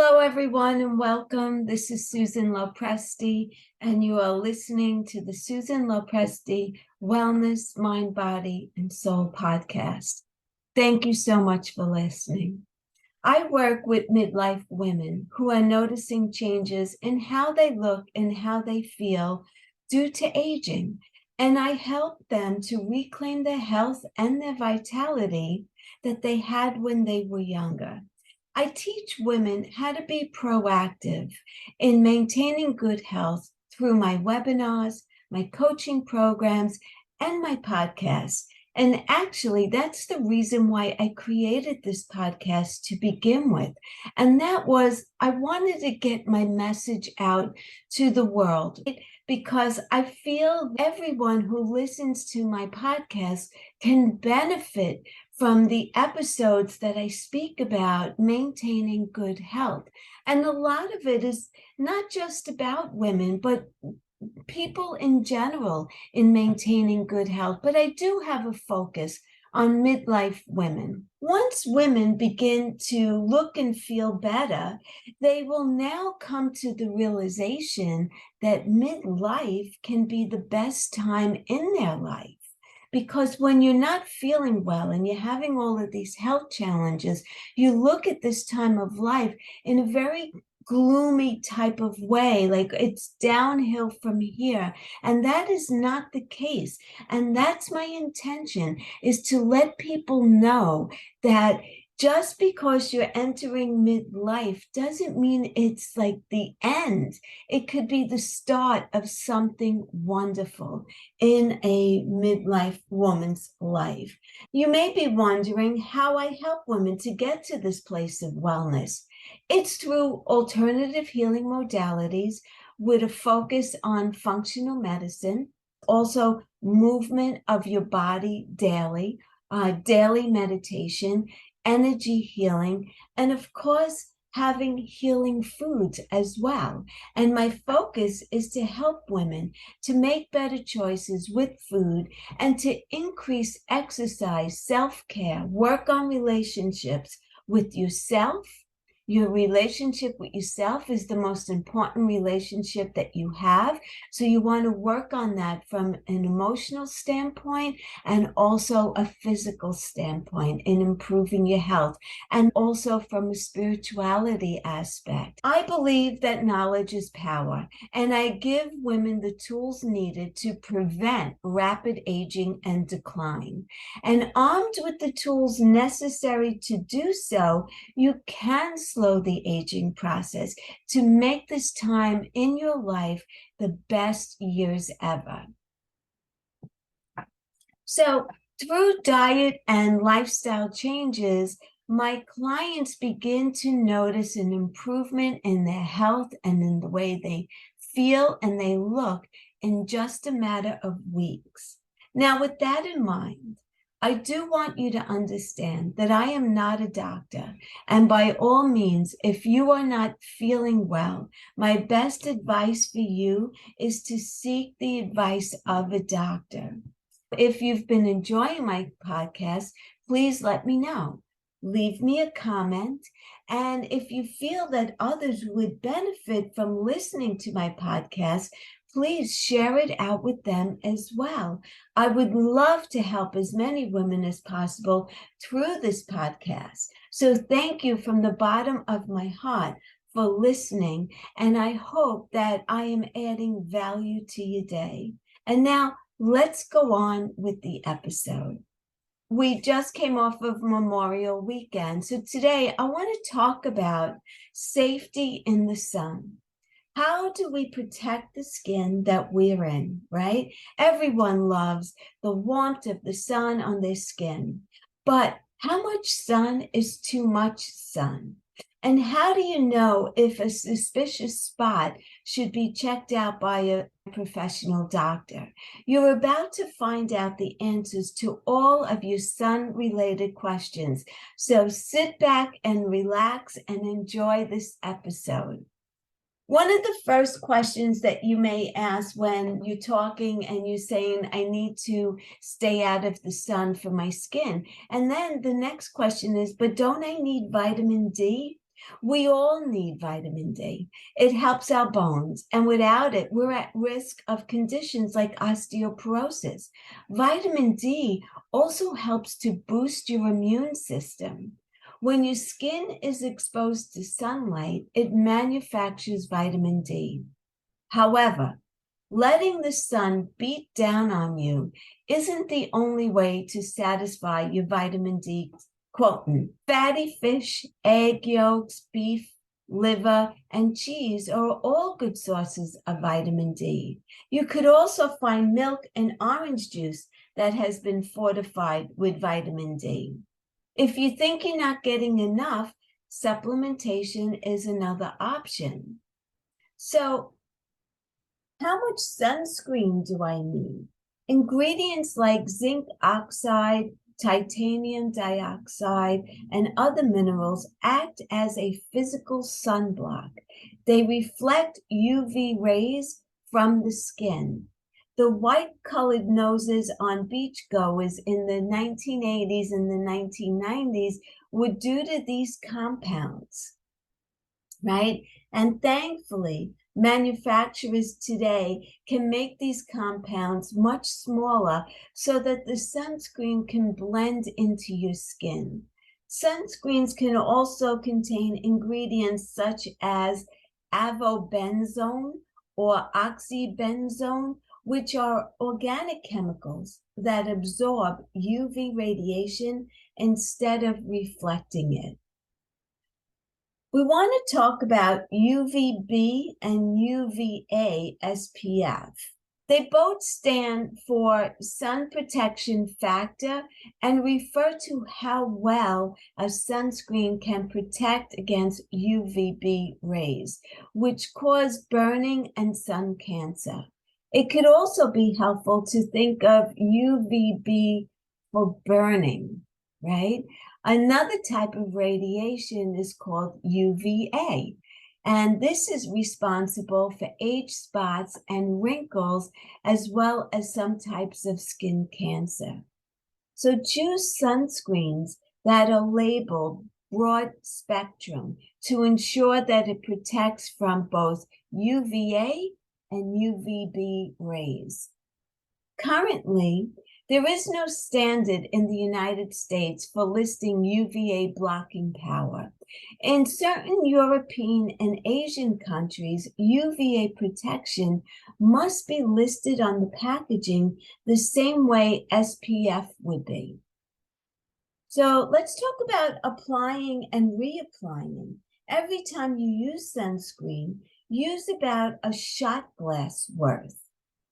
Hello, everyone, and welcome. This is Susan Lopresti, and you are listening to the Susan Lopresti Wellness, Mind, Body, and Soul podcast. Thank you so much for listening. I work with midlife women who are noticing changes in how they look and how they feel due to aging, and I help them to reclaim their health and their vitality that they had when they were younger. I teach women how to be proactive in maintaining good health through my webinars, my coaching programs, and my podcasts. And actually, that's the reason why I created this podcast to begin with. And that was, I wanted to get my message out to the world because I feel everyone who listens to my podcast can benefit from the episodes that I speak about maintaining good health. And a lot of it is not just about women, but people in general in maintaining good health. But I do have a focus on midlife women. Once women begin to look and feel better, they will now come to the realization that midlife can be the best time in their life. Because when you're not feeling well and you're having all of these health challenges, you look at this time of life in a very gloomy type of way, like it's downhill from here. And that is not the case. And that's my intention, is to let people know that just because you're entering midlife doesn't mean it's like the end. It could be the start of something wonderful in a midlife woman's life. You may be wondering how I help women to get to this place of wellness. It's through alternative healing modalities with a focus on functional medicine, also movement of your body daily, daily meditation, energy healing, and of course, having healing foods as well. And my focus is to help women to make better choices with food and to increase exercise, self-care, work on relationships with yourself. Your relationship with yourself is the most important relationship that you have. So you want to work on that from an emotional standpoint and also a physical standpoint in improving your health, and also from a spirituality aspect. I believe that knowledge is power, and I give women the tools needed to prevent rapid aging and decline. And armed with the tools necessary to do so, you can slow the aging process to make this time in your life the best years ever. So through diet and lifestyle changes, my clients begin to notice an improvement in their health and in the way they feel and they look in just a matter of weeks. Now, with that in mind, I do want you to understand that I am not a doctor. And by all means, if you are not feeling well, my best advice for you is to seek the advice of a doctor. If you've been enjoying my podcast, please let me know. Leave me a comment. And if you feel that others would benefit from listening to my podcast, please share it out with them as well. I would love to help as many women as possible through this podcast. So thank you from the bottom of my heart for listening, and I hope that I am adding value to your day. And now let's go on with the episode. We just came off of Memorial Weekend, so today I want to talk about safety in the sun. How do we protect the skin that we're in, right? Everyone loves the warmth of the sun on their skin, but how much sun is too much sun? And how do you know if a suspicious spot should be checked out by a professional doctor? You're about to find out the answers to all of your sun-related questions. So sit back and relax and enjoy this episode. One of the first questions that you may ask when you're talking and you're saying, I need to stay out of the sun for my skin. And then the next question is, but don't I need vitamin D? We all need vitamin D. It helps our bones, and without it, we're at risk of conditions like osteoporosis. Vitamin D also helps to boost your immune system. When your skin is exposed to sunlight, it manufactures vitamin D. However, letting the sun beat down on you isn't the only way to satisfy your vitamin D quotient. Fatty fish, egg yolks, beef, liver, and cheese are all good sources of vitamin D. You could also find milk and orange juice that has been fortified with vitamin D. If you think you're not getting enough, supplementation is another option. So, how much sunscreen do I need? Ingredients like zinc oxide, titanium dioxide, and other minerals act as a physical sunblock. They reflect UV rays from the skin. The white-colored noses on beachgoers in the 1980s and the 1990s were due to these compounds, right? And thankfully, manufacturers today can make these compounds much smaller so that the sunscreen can blend into your skin. Sunscreens can also contain ingredients such as avobenzone or oxybenzone, which are organic chemicals that absorb UV radiation instead of reflecting it. We want to talk about UVB and UVA SPF. They both stand for sun protection factor and refer to how well a sunscreen can protect against UVB rays, which cause burning and sun cancer. It could also be helpful to think of UVB for burning, right? Another type of radiation is called UVA, and this is responsible for age spots and wrinkles, as well as some types of skin cancer. So choose sunscreens that are labeled broad spectrum to ensure that it protects from both UVA and UVB rays. Currently, there is no standard in the United States for listing UVA blocking power. In certain European and Asian countries, UVA protection must be listed on the packaging the same way SPF would be. So let's talk about applying and reapplying. Every time you use sunscreen, use about a shot glass worth.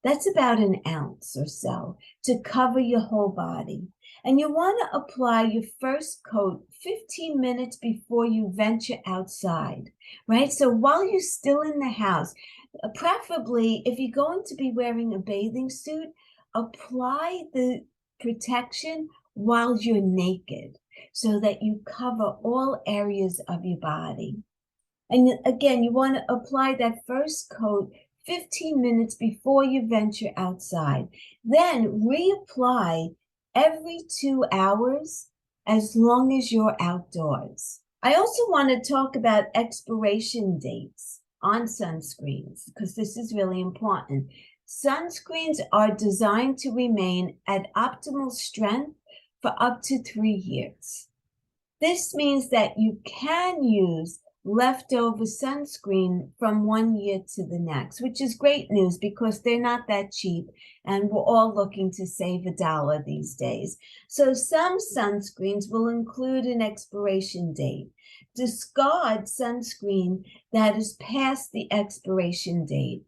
That's about an ounce or so to cover your whole body. And you want to apply your first coat 15 minutes before you venture outside, right? So while you're still in the house, preferably if you're going to be wearing a bathing suit, apply the protection while you're naked so that you cover all areas of your body. And again, you want to apply that first coat 15 minutes before you venture outside. Then reapply every 2 hours as long as you're outdoors. I also want to talk about expiration dates on sunscreens because this is really important. Sunscreens are designed to remain at optimal strength for up to 3 years. This means that you can use leftover sunscreen from 1 year to the next, which is great news because they're not that cheap and we're all looking to save $1 these days. So some sunscreens will include an expiration date. Discard sunscreen that is past the expiration date.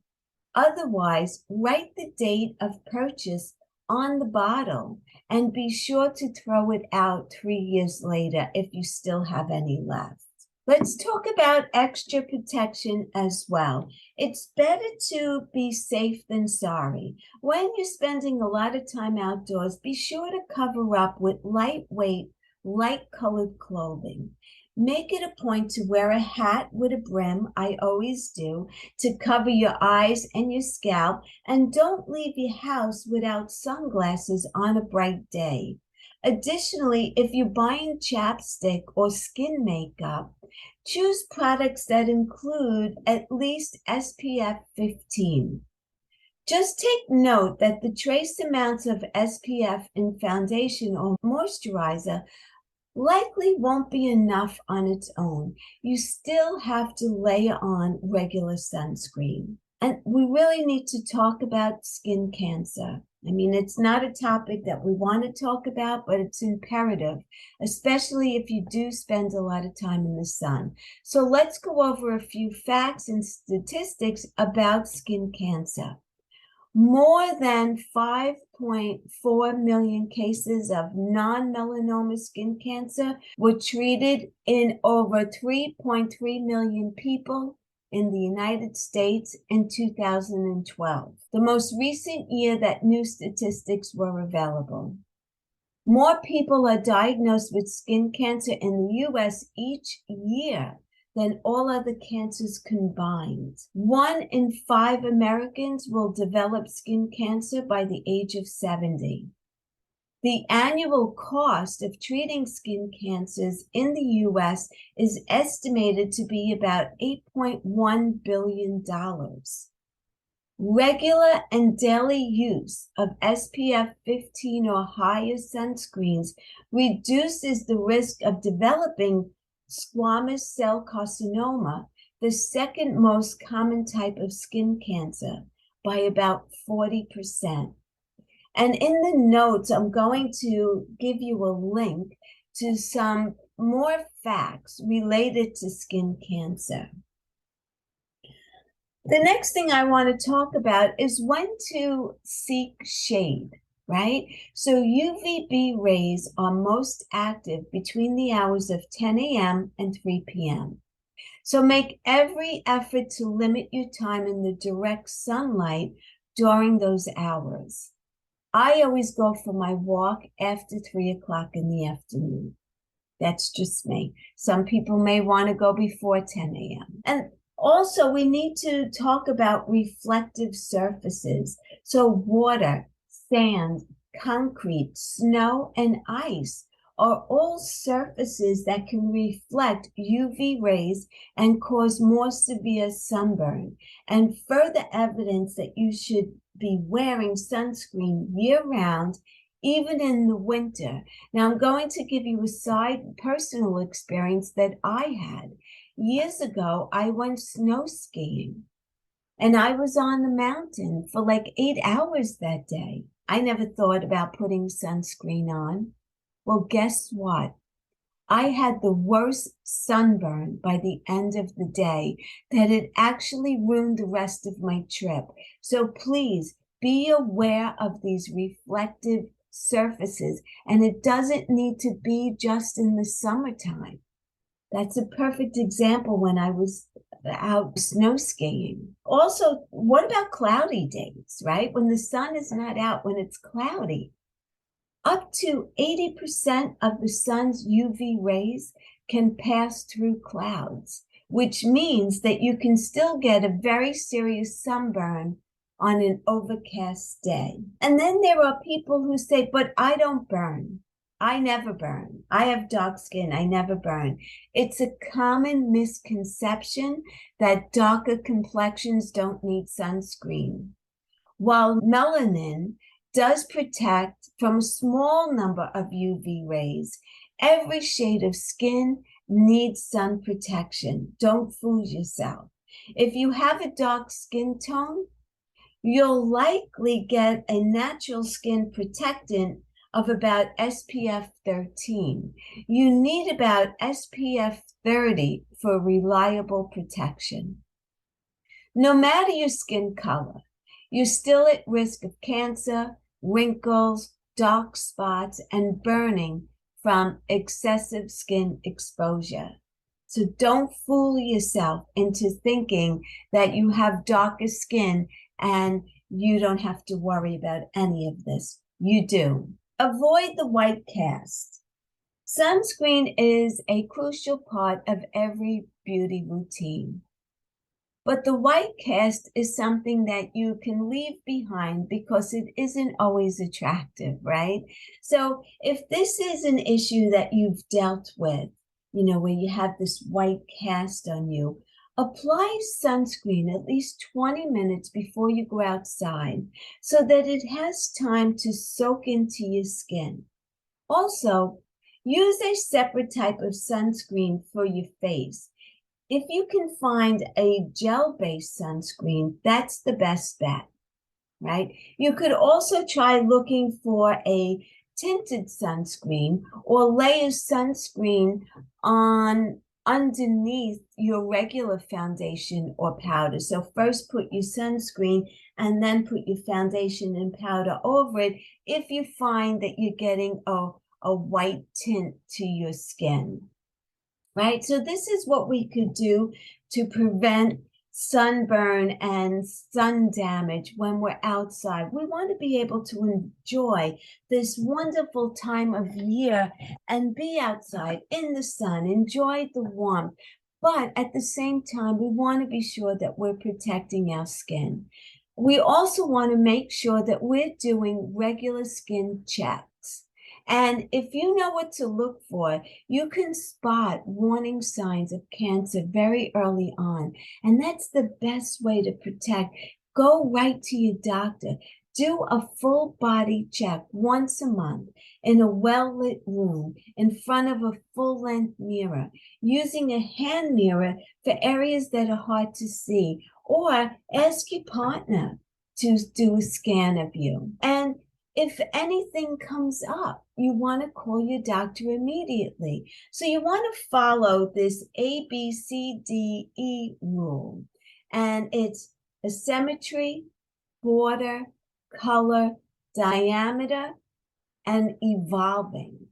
Otherwise, write the date of purchase on the bottle and be sure to throw it out 3 years later if you still have any left. Let's talk about extra protection as well. It's better to be safe than sorry. When you're spending a lot of time outdoors, be sure to cover up with lightweight, light-colored clothing. Make it a point to wear a hat with a brim, I always do, to cover your eyes and your scalp, and don't leave your house without sunglasses on a bright day. Additionally, if you're buying chapstick or skin makeup, choose products that include at least SPF 15. Just take note that the trace amounts of SPF in foundation or moisturizer likely won't be enough on its own. You still have to layer on regular sunscreen. And we really need to talk about skin cancer. I mean, it's not a topic that we want to talk about, but it's imperative, especially if you do spend a lot of time in the sun. So let's go over a few facts and statistics about skin cancer. More than 5.4 million cases of non-melanoma skin cancer were treated in over 3.3 million people in the United States in 2012, the most recent year that new statistics were available. More people are diagnosed with skin cancer in the U.S. each year than all other cancers combined. 1 in 5 Americans will develop skin cancer by the age of 70. The annual cost of treating skin cancers in the U.S. is estimated to be about $8.1 billion. Regular and daily use of SPF 15 or higher sunscreens reduces the risk of developing squamous cell carcinoma, the second most common type of skin cancer, by about 40%. And in the notes, I'm going to give you a link to some more facts related to skin cancer. The next thing I want to talk about is when to seek shade. Right? So UVB rays are most active between the hours of 10 a.m. and 3 p.m. So make every effort to limit your time in the direct sunlight during those hours. I always go for my walk after 3 o'clock in the afternoon. That's just me. Some people may want to go before 10 a.m. And also, we need to talk about reflective surfaces. So water, sand, concrete, snow, and ice are all surfaces that can reflect UV rays and cause more severe sunburn, and further evidence that you should be wearing sunscreen year-round, even in the winter. Now, I'm going to give you a side personal experience that I had. Years ago, I went snow skiing. And I was on the mountain for like 8 hours that day. I never thought about putting sunscreen on. Well, guess what? I had the worst sunburn by the end of the day that it actually ruined the rest of my trip. So please be aware of these reflective surfaces. And it doesn't need to be just in the summertime. That's a perfect example when I was out snow skiing. Also, what about cloudy days, right? When the sun is not out, when it's cloudy, up to 80% of the sun's UV rays can pass through clouds, which means that you can still get a very serious sunburn on an overcast day. And then there are people who say, but I don't burn. I never burn. I have dark skin. I never burn. It's a common misconception that darker complexions don't need sunscreen. While melanin does protect from a small number of UV rays, every shade of skin needs sun protection. Don't fool yourself. If you have a dark skin tone, you'll likely get a natural skin protectant of about SPF 13. You need about SPF 30 for reliable protection. No matter your skin color, you're still at risk of cancer, wrinkles, dark spots, and burning from excessive skin exposure. So don't fool yourself into thinking that you have darker skin and you don't have to worry about any of this. You do. Avoid the white cast. Sunscreen is a crucial part of every beauty routine. But the white cast is something that you can leave behind because it isn't always attractive, right? So if this is an issue that you've dealt with, where you have this white cast on you, apply sunscreen at least 20 minutes before you go outside so that it has time to soak into your skin. Also, use a separate type of sunscreen for your face. If you can find a gel-based sunscreen, that's the best bet, right? You could also try looking for a tinted sunscreen or lay a sunscreen on underneath your regular foundation or powder. So first put your sunscreen and then put your foundation and powder over it if you find that you're getting a white tint to your skin. Right? So this is what we could do to prevent sunburn and sun damage when we're outside. We want to be able to enjoy this wonderful time of year and be outside in the sun, enjoy the warmth. But at the same time, we want to be sure that we're protecting our skin. We also want to make sure that we're doing regular skin checks. And if you know what to look for, you can spot warning signs of cancer very early on. And that's the best way to protect. Go right to your doctor. Do a full body check once a month in a well-lit room in front of a full-length mirror, using a hand mirror for areas that are hard to see, or ask your partner to do a scan of you. And if anything comes up, you want to call your doctor immediately. So you want to follow this ABCDE rule. And it's asymmetry, border, color, diameter, and evolving.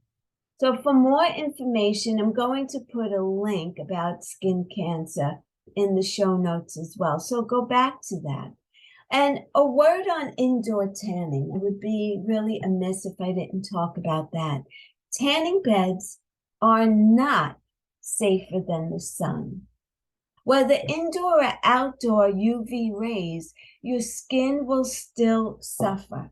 So for more information, I'm going to put a link about skin cancer in the show notes as well. So go back to that. And a word on indoor tanning. It would be really amiss if I didn't talk about that. Tanning beds are not safer than the sun. Whether indoor or outdoor UV rays, your skin will still suffer.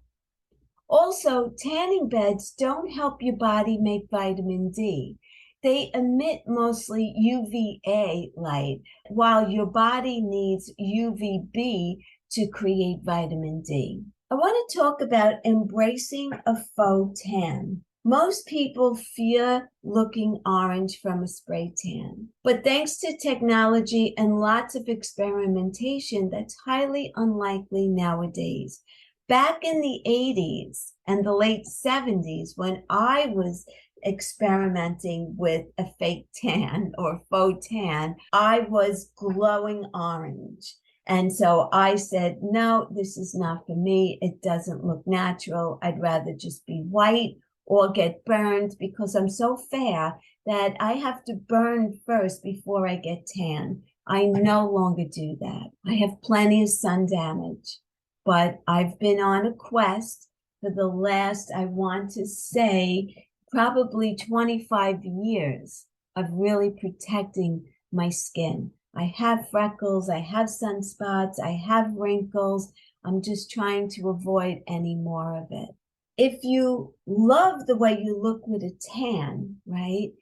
Also, tanning beds don't help your body make vitamin D. They emit mostly UVA light, while your body needs UVB to create vitamin D. I want to talk about embracing a faux tan. Most people fear looking orange from a spray tan, but thanks to technology and lots of experimentation, that's highly unlikely nowadays. Back in the 80s and the late 70s, when I was experimenting with a fake tan or faux tan, I was glowing orange. And so I said, no, this is not for me. It doesn't look natural. I'd rather just be white or get burned because I'm so fair that I have to burn first before I get tan. I no longer do that. I have plenty of sun damage, but I've been on a quest for the last, I want to say, probably 25 years of really protecting my skin. I have freckles, I have sunspots, I have wrinkles. I'm just trying to avoid any more of it. If you love the way you look with a tan, right,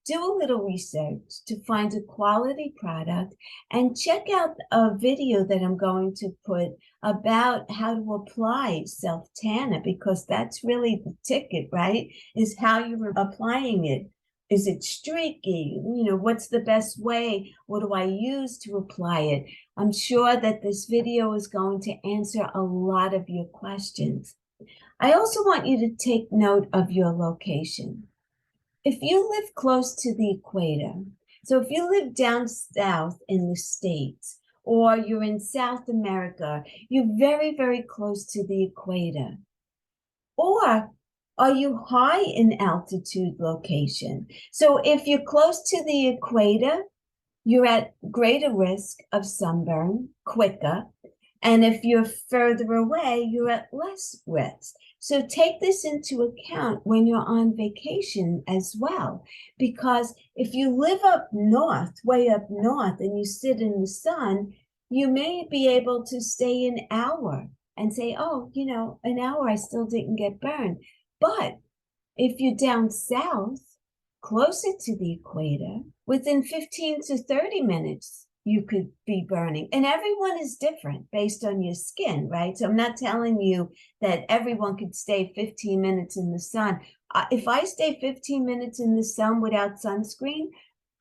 do a little research to find a quality product and check out a video that I'm going to put about how to apply self-tanner, because that's really the ticket, right, is how you're applying it. Is it streaky? What's the best way? What do I use to apply it? I'm sure that this video is going to answer a lot of your questions. I also want you to take note of your location. If you live close to the equator, so if you live down south in the States, or you're in South America, you're very, very close to the equator. Or are you high in altitude location? So if you're close to the equator, you're at greater risk of sunburn quicker. And if you're further away, you're at less risk. So take this into account when you're on vacation as well. Because if you live up north, way up north, and you sit in the sun, You may be able to stay an hour and say, oh, an hour, I still didn't get burned. But if you're down south, closer to the equator, within 15 to 30 minutes, you could be burning. And everyone is different based on your skin, right? So I'm not telling you that everyone could stay 15 minutes in the sun. If I stay 15 minutes in the sun without sunscreen,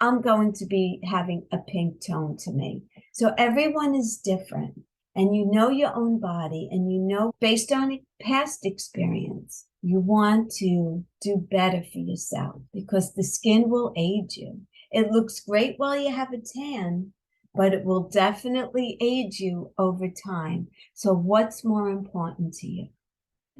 I'm going to be having a pink tone to me. So everyone is different. And you know your own body, and you know, based on past experience, you want to do better for yourself because the skin will age you. It looks great while you have a tan, but it will definitely age you over time. So what's more important to you?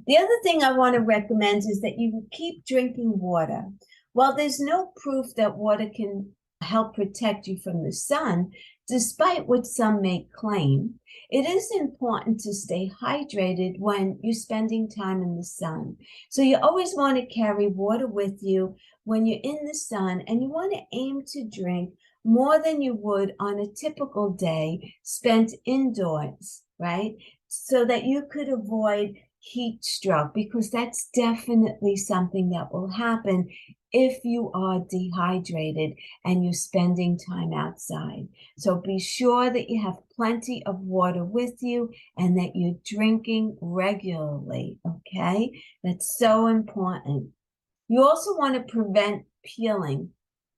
The other thing I want to recommend is that you keep drinking water. While there's no proof that water can help protect you from the sun, despite what some may claim, it is important to stay hydrated when you're spending time in the sun. So you always want to carry water with you when you're in the sun, and you want to aim to drink more than you would on a typical day spent indoors, right? So that you could avoid heat stroke, because that's definitely something that will happen if you are dehydrated and you're spending time outside. So be sure that you have plenty of water with you and that you're drinking regularly, okay? That's so important. You also want to prevent peeling.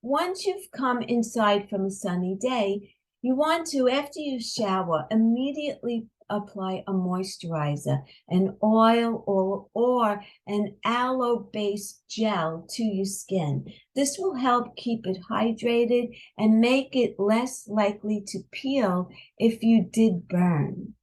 Once you've come inside from a sunny day, you want to, after you shower, immediately apply a moisturizer, an oil or an aloe-based gel to your skin. This will help keep it hydrated and make it less likely to peel if you did burn.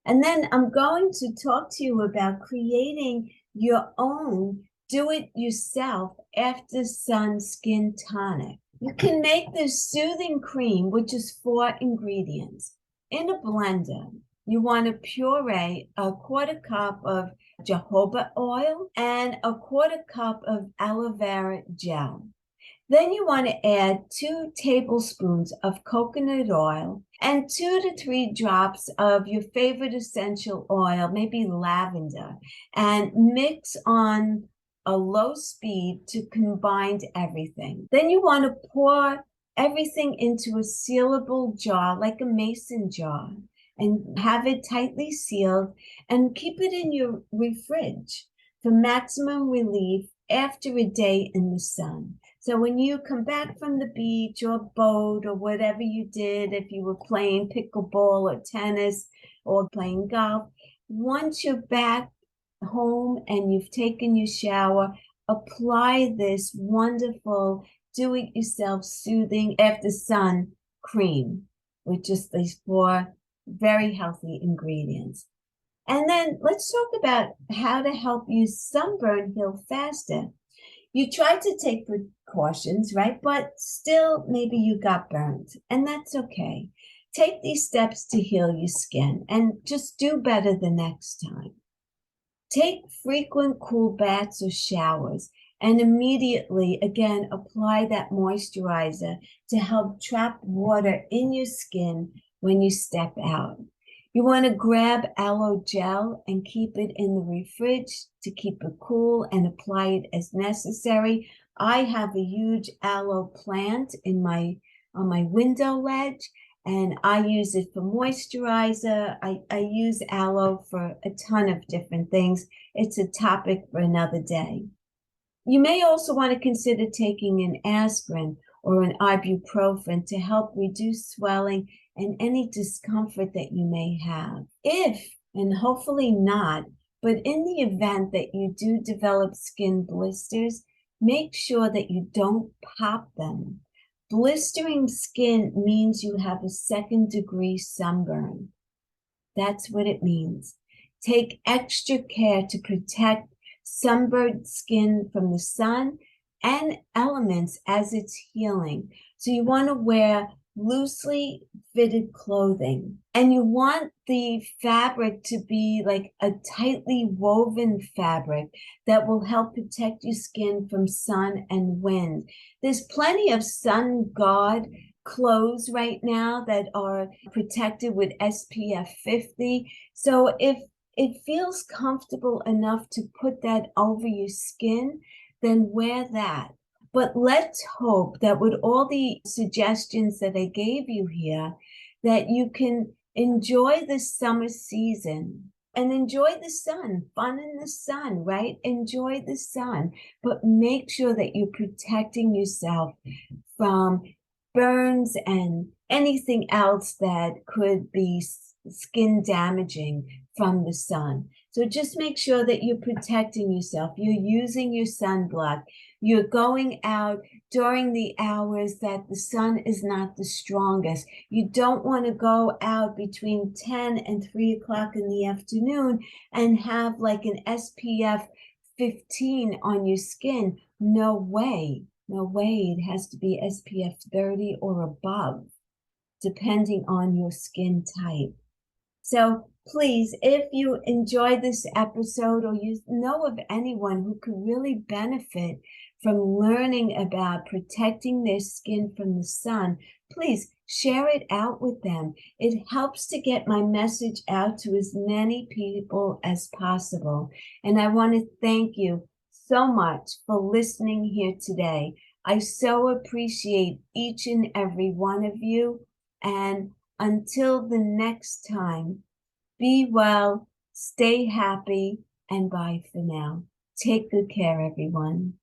And then I'm going to talk to you about creating your own do-it-yourself after sun skin tonic. You can make this soothing cream, which is 4 ingredients. In a blender, you want to puree a 1/4 cup of jojoba oil and a 1/4 cup of aloe vera gel. Then you want to add 2 tablespoons of coconut oil and 2 to 3 drops of your favorite essential oil, maybe lavender, and mix on a low speed to combine everything. Then you want to pour everything into a sealable jar, like a mason jar, and have it tightly sealed and keep it in your fridge for maximum relief after a day in the sun. So when you come back from the beach or boat or whatever you did, if you were playing pickleball or tennis or playing golf, once you're back home and you've taken your shower, apply this wonderful do-it-yourself soothing after sun cream with just these 4 very healthy ingredients. And then let's talk about how to help you sunburn heal faster. You tried to take precautions, right? But still, maybe you got burned, and that's okay. Take these steps to heal your skin and just do better the next time. Take frequent cool baths or showers and immediately, again, apply that moisturizer to help trap water in your skin when you step out. You want to grab aloe gel and keep it in the fridge to keep it cool and apply it as necessary. I have a huge aloe plant on my window ledge, and I use it for moisturizer. I use aloe for a ton of different things. It's a topic for another day. You may also want to consider taking an aspirin or an ibuprofen to help reduce swelling and any discomfort that you may have. If, and hopefully not, but in the event that you do develop skin blisters, make sure that you don't pop them. Blistering skin means you have a 2nd-degree sunburn. That's what it means. Take extra care to protect sunburned skin from the sun and elements as it's healing. So you want to wear loosely fitted clothing, and you want the fabric to be like a tightly woven fabric that will help protect your skin from sun and wind. There's plenty of sun guard clothes right now that are protected with SPF 50. So if it feels comfortable enough to put that over your skin, then wear that. But let's hope that with all the suggestions that I gave you here, that you can enjoy the summer season and enjoy the sun, fun in the sun, right? Enjoy the sun, but make sure that you're protecting yourself from burns and anything else that could be skin damaging from the sun. So just make sure that you're protecting yourself. You're using your sunblock. You're going out during the hours that the sun is not the strongest. You don't want to go out between 10 and 3 o'clock in the afternoon and have like an SPF 15 on your skin. No way. No way. It has to be SPF 30 or above, depending on your skin type. So please, if you enjoyed this episode or you know of anyone who could really benefit from learning about protecting their skin from the sun, please share it out with them. It helps to get my message out to as many people as possible. And I want to thank you so much for listening here today. I so appreciate each and every one of you. And until the next time, be well, stay happy, and bye for now. Take good care, everyone.